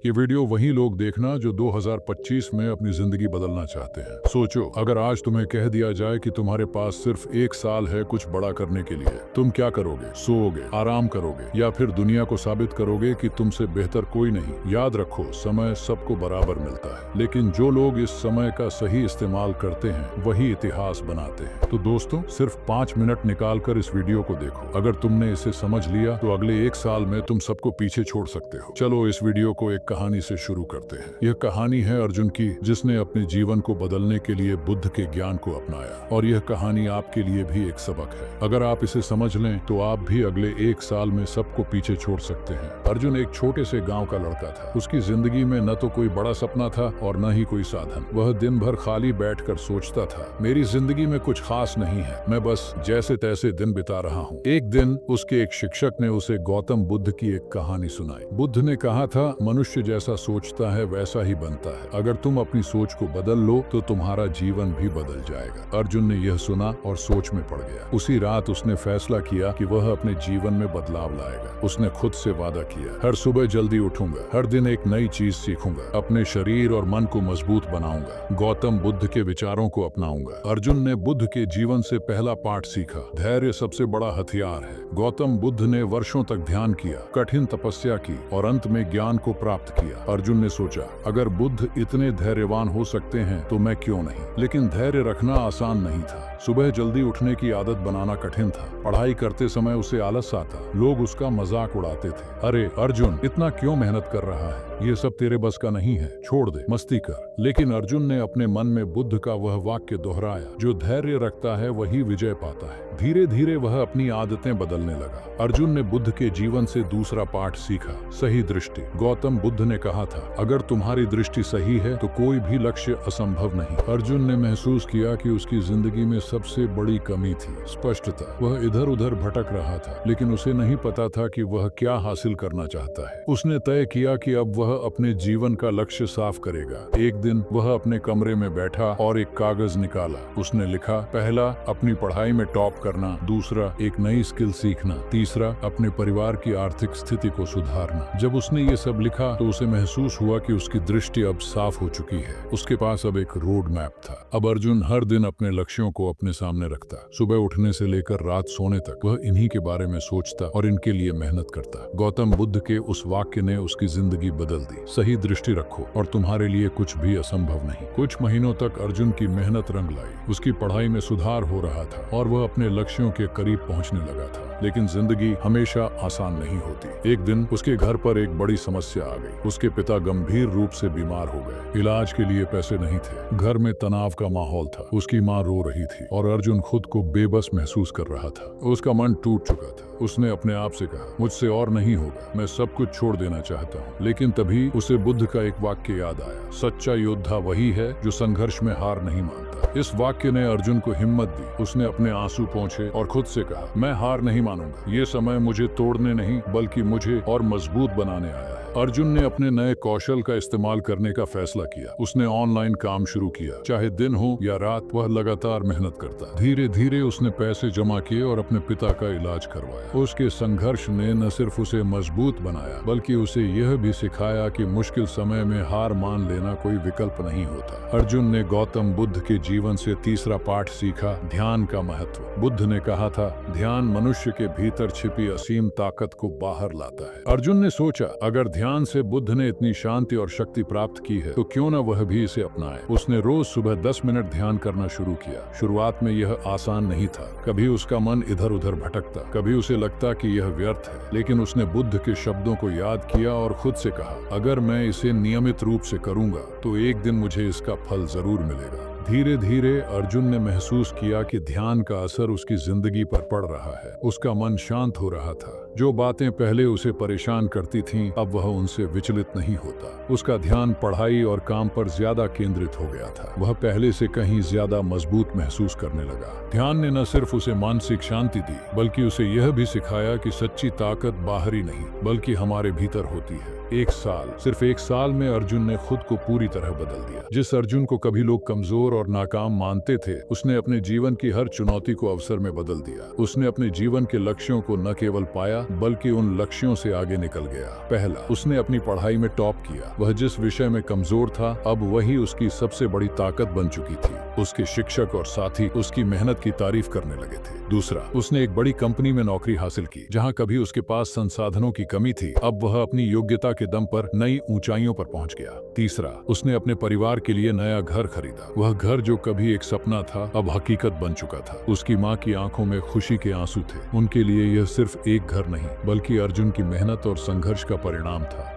ये वीडियो वही लोग देखना जो 2025 में अपनी जिंदगी बदलना चाहते हैं। सोचो, अगर आज तुम्हें कह दिया जाए कि तुम्हारे पास सिर्फ 1 साल है कुछ बड़ा करने के लिए, तुम क्या करोगे? सोओगे, आराम करोगे, या फिर दुनिया को साबित करोगे कि तुमसे बेहतर कोई नहीं? याद रखो, समय सबको बराबर मिलता है, लेकिन जो लोग इस समय का सही इस्तेमाल करते हैं वही इतिहास बनाते हैं। तो दोस्तों, सिर्फ 5 मिनट निकाल कर इस वीडियो को देखो। अगर तुमने इसे समझ लिया तो अगले 1 साल में तुम सबको पीछे छोड़ सकते हो। चलो इस वीडियो को एक कहानी से शुरू करते हैं। यह कहानी है अर्जुन की, जिसने अपने जीवन को बदलने के लिए बुद्ध के ज्ञान को अपनाया, और यह कहानी आपके लिए भी एक सबक है। अगर आप इसे समझ लें तो आप भी अगले 1 साल में सबको पीछे छोड़ सकते हैं। अर्जुन एक छोटे से गाँव का लड़का था। उसकी जिंदगी में न तो कोई बड़ा सपना था और न ही कोई साधन। वह दिन भर खाली बैठकर सोचता था, मेरी जिंदगी में कुछ खास नहीं है, मैं बस जैसे तैसे दिन बिता रहा हूँ। एक दिन उसके एक शिक्षक ने उसे गौतम बुद्ध की एक कहानी सुनाई। बुद्ध ने कहा था, मनुष्य जैसा सोचता है वैसा ही बनता है। अगर तुम अपनी सोच को बदल लो तो तुम्हारा जीवन भी बदल जाएगा। अर्जुन ने यह सुना और सोच में पड़ गया। उसी रात उसने फैसला किया कि वह अपने जीवन में बदलाव लाएगा। उसने खुद से वादा किया, हर सुबह जल्दी उठूंगा, हर दिन एक नई चीज सीखूंगा, अपने शरीर और मन को मजबूत बनाऊंगा, गौतम बुद्ध के विचारों को अपनाऊंगा। अर्जुन ने बुद्ध के जीवन से पहला पाठ सीखा, धैर्य सबसे बड़ा हथियार है। गौतम बुद्ध ने वर्षों तक ध्यान किया, कठिन तपस्या की और अंत में ज्ञान को प्राप्त किया। अर्जुन ने सोचा, अगर बुद्ध इतने धैर्यवान हो सकते हैं तो मैं क्यों नहीं। लेकिन धैर्य रखना आसान नहीं था। सुबह जल्दी उठने की आदत बनाना कठिन था। पढ़ाई करते समय उसे आलस आता। लोग उसका मजाक उड़ाते थे, अरे अर्जुन, इतना क्यों मेहनत कर रहा है, ये सब तेरे बस का नहीं है, छोड़ दे, मस्ती कर। लेकिन अर्जुन ने अपने मन में बुद्ध का वह वाक्य दोहराया, जो धैर्य रखता है वही विजय पाता है। धीरे धीरे वह अपनी आदतें बदलने लगा। अर्जुन ने बुद्ध के जीवन से दूसरा पाठ सीखा, सही दृष्टि। गौतम बुद्ध ने कहा था, अगर तुम्हारी दृष्टि सही है तो कोई भी लक्ष्य असंभव नहीं। अर्जुन ने महसूस किया कि उसकी जिंदगी में सबसे बड़ी कमी थी स्पष्टता। वह इधर उधर भटक रहा था, लेकिन उसे नहीं पता था कि वह क्या हासिल करना चाहता है। उसने तय किया कि अब वह अपने जीवन का लक्ष्य साफ करेगा। एक दिन वह अपने कमरे में बैठा और एक कागज निकाला। उसने लिखा, पहला, अपनी पढ़ाई में टॉप करना, दूसरा, एक नई स्किल सीखना, तीसरा, अपने परिवार की आर्थिक स्थिति को सुधारना। जब उसने ये सब लिखा तो उसे महसूस हुआ कि उसकी दृष्टि अब साफ हो चुकी है। उसके पास अब एक रोड मैप था। अब अर्जुन हर दिन अपने लक्ष्यों को अपने सामने रखता। सुबह उठने से लेकर रात सोने तक वह इन्हीं के बारे में सोचता और इनके लिए मेहनत करता। गौतम बुद्ध के उस वाक्य ने उसकी जिंदगी बदल दी। सही दृष्टि रखो और तुम्हारे लिए कुछ भी असंभव नहीं। कुछ महीनों तक अर्जुन की मेहनत रंग लाई। उसकी पढ़ाई में सुधार हो रहा था और वह अपने लक्ष्यों के करीब पहुंचने लगा था। लेकिन जिंदगी हमेशा आसान नहीं होती। एक दिन उसके घर पर एक बड़ी समस्या आ गई। उसके पिता गंभीर रूप से बीमार हो गए। इलाज के लिए पैसे नहीं थे। घर में तनाव का माहौल था। उसकी माँ रो रही थी और अर्जुन खुद को बेबस महसूस कर रहा था। उसका मन टूट चुका था। उसने अपने आप से कहा, मुझसे और नहीं होगा, मैं सब कुछ छोड़ देना चाहता हूँ। लेकिन तभी उसे बुद्ध का एक वाक्य याद आया, सच्चा योद्धा वही है जो संघर्ष में हार नहीं मानता। इस वाक्य ने अर्जुन को हिम्मत दी। उसने अपने आंसू पोंछे और खुद से कहा, मैं हार नहीं मानूंगा। ये समय मुझे तोड़ने नहीं बल्कि मुझे और मजबूत बनाने आया है। अर्जुन ने अपने नए कौशल का इस्तेमाल करने का फैसला किया। उसने ऑनलाइन काम शुरू किया। चाहे दिन हो या रात, वह लगातार मेहनत करता। धीरे धीरे उसने पैसे जमा किए और अपने पिता का इलाज करवाया। उसके संघर्ष ने न सिर्फ उसे मजबूत बनाया बल्कि उसे यह भी सिखाया कि मुश्किल समय में हार मान लेना कोई विकल्प नहीं होता। अर्जुन ने गौतम बुद्ध के जीवन से तीसरा पाठ सीखा, ध्यान का महत्व। बुद्ध ने कहा था, ध्यान मनुष्य के भीतर छिपी असीम ताकत को बाहर लाता है। अर्जुन ने सोचा, अगर ध्यान से बुद्ध ने इतनी शांति और शक्ति प्राप्त की है तो क्यों न वह भी इसे अपनाए। उसने रोज सुबह 10 मिनट ध्यान करना शुरू किया। शुरुआत में यह आसान नहीं था। कभी उसका मन इधर उधर भटकता, कभी उसे लगता कि यह व्यर्थ है। लेकिन उसने बुद्ध के शब्दों को याद किया और खुद से कहा, अगर मैं इसे नियमित रूप से करूंगा तो एक दिन मुझे इसका फल जरूर मिलेगा। धीरे धीरे अर्जुन ने महसूस किया कि ध्यान का असर उसकी जिंदगी पर पड़ रहा है। उसका मन शांत हो रहा था। जो बातें पहले उसे परेशान करती थीं, अब वह उनसे विचलित नहीं होता। उसका ध्यान पढ़ाई और काम पर ज्यादा केंद्रित हो गया था। वह पहले से कहीं ज्यादा मजबूत महसूस करने लगा। ध्यान ने न सिर्फ उसे मानसिक शांति दी बल्कि उसे यह भी सिखाया कि सच्ची ताकत बाहरी नहीं बल्कि हमारे भीतर होती है। सिर्फ एक साल में अर्जुन ने खुद को पूरी तरह बदल दिया। जिस अर्जुन को कभी लोग कमजोर और नाकाम मानते थे, उसने अपने जीवन की हर चुनौती को अवसर में बदल दिया। उसने अपने जीवन के लक्ष्यों को न केवल पाया बल्कि उन लक्ष्यों से आगे निकल गया। पहला, उसने अपनी पढ़ाई में टॉप किया। वह जिस विषय में कमजोर था अब वही उसकी सबसे बड़ी ताकत बन चुकी थी। उसके शिक्षक और साथी उसकी मेहनत की तारीफ करने लगे थे। दूसरा, उसने एक बड़ी कंपनी में नौकरी हासिल की जहां कभी उसके पास संसाधनों की कमी थी, अब वह अपनी योग्यता के दम पर नई ऊंचाइयों पर पहुंच गया। तीसरा, उसने अपने परिवार के लिए नया घर खरीदा। वह घर जो कभी एक सपना था अब हकीकत बन चुका था। उसकी माँ की आंखों में खुशी के आंसू थे। उनके लिए यह सिर्फ एक घर नहीं बल्कि अर्जुन की मेहनत और संघर्ष का परिणाम था।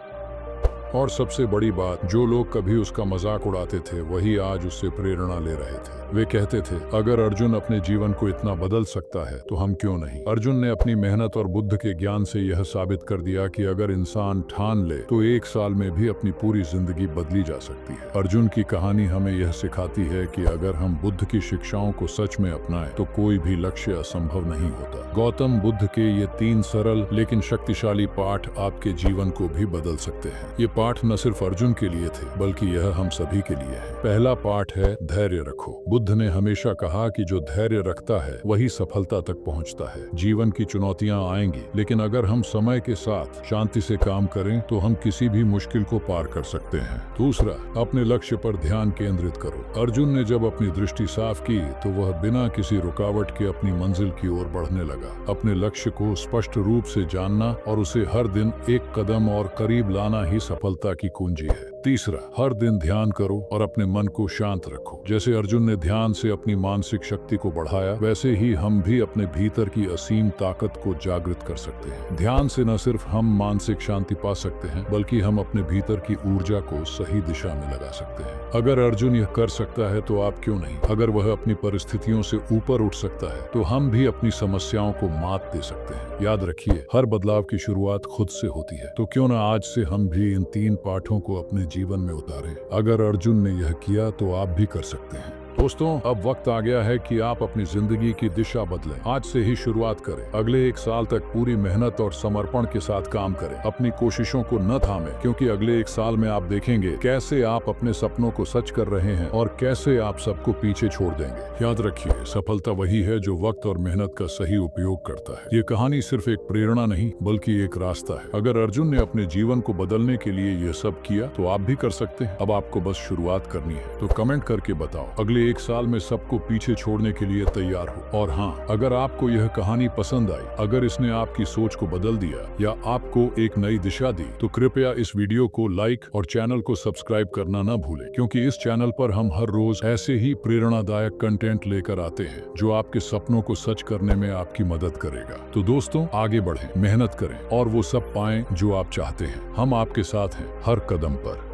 और सबसे बड़ी बात, जो लोग कभी उसका मजाक उड़ाते थे वही आज उससे प्रेरणा ले रहे थे। वे कहते थे, अगर अर्जुन अपने जीवन को इतना बदल सकता है तो हम क्यों नहीं। अर्जुन ने अपनी मेहनत और बुद्ध के ज्ञान से यह साबित कर दिया कि अगर इंसान ठान ले तो एक साल में भी अपनी पूरी जिंदगी बदली जा सकती है। अर्जुन की कहानी हमें यह सिखाती है कि अगर हम बुद्ध की शिक्षाओं को सच में अपनाएं तो कोई भी लक्ष्य असंभव नहीं होता। गौतम बुद्ध के ये 3 सरल लेकिन शक्तिशाली पाठ आपके जीवन को भी बदल सकते हैं। ये पाठ न सिर्फ अर्जुन के लिए थे बल्कि यह हम सभी के लिए है। पहला पाठ है, धैर्य रखो। बुद्ध ने हमेशा कहा कि जो धैर्य रखता है वही सफलता तक पहुंचता है। जीवन की चुनौतियां आएंगी लेकिन अगर हम समय के साथ शांति से काम करें तो हम किसी भी मुश्किल को पार कर सकते हैं। दूसरा, अपने लक्ष्य पर ध्यान केंद्रित करो। अर्जुन ने जब अपनी दृष्टि साफ की तो वह बिना किसी रुकावट के अपनी मंजिल की ओर बढ़ने लगा। अपने लक्ष्य को स्पष्ट रूप से जानना और उसे हर दिन एक कदम और करीब लाना ही सफलता की कुंजी है। तीसरा, हर दिन ध्यान करो और अपने मन को शांत रखो। जैसे अर्जुन ने ध्यान से अपनी मानसिक शक्ति को बढ़ाया वैसे ही हम भी अपने भीतर की असीम ताकत को जागृत कर सकते हैं। ध्यान से न सिर्फ हम मानसिक शांति पा सकते हैं बल्कि हम अपने भीतर की ऊर्जा को सही दिशा में लगा सकते हैं। अगर अर्जुन यह कर सकता है तो आप क्यों नहीं। अगर वह अपनी परिस्थितियों से ऊपर उठ सकता है तो हम भी अपनी समस्याओं को मात दे सकते हैं। याद रखिए, हर बदलाव की शुरुआत खुद से होती है। तो क्यों ना आज से हम भी इन 3 पाठों को अपने जीवन में उतारें। अगर अर्जुन ने यह किया तो आप भी कर सकते हैं। दोस्तों, अब वक्त आ गया है कि आप अपनी जिंदगी की दिशा बदलें। आज से ही शुरुआत करें। अगले 1 साल तक पूरी मेहनत और समर्पण के साथ काम करें। अपनी कोशिशों को न थामें क्योंकि अगले 1 साल में आप देखेंगे कैसे आप अपने सपनों को सच कर रहे हैं और कैसे आप सबको पीछे छोड़ देंगे। याद रखिए, सफलता वही है जो वक्त और मेहनत का सही उपयोग करता है। ये कहानी सिर्फ एक प्रेरणा नहीं बल्कि एक रास्ता है। अगर अर्जुन ने अपने जीवन को बदलने के लिए यह सब किया तो आप भी कर सकते हैं। अब आपको बस शुरुआत करनी है। तो कमेंट करके बताओ, अगले 1 साल में सबको पीछे छोड़ने के लिए तैयार हो। और हाँ, अगर आपको यह कहानी पसंद आई, अगर इसने आपकी सोच को बदल दिया या आपको एक नई दिशा दी तो कृपया इस वीडियो को लाइक और चैनल को सब्सक्राइब करना न भूलें क्योंकि इस चैनल पर हम हर रोज ऐसे ही प्रेरणादायक कंटेंट लेकर आते हैं जो आपके सपनों को सच करने में आपकी मदद करेगा। तो दोस्तों, आगे बढ़ें, मेहनत करें और वो सब पाएं जो आप चाहते हैं। हम आपके साथ हैं हर कदम पर।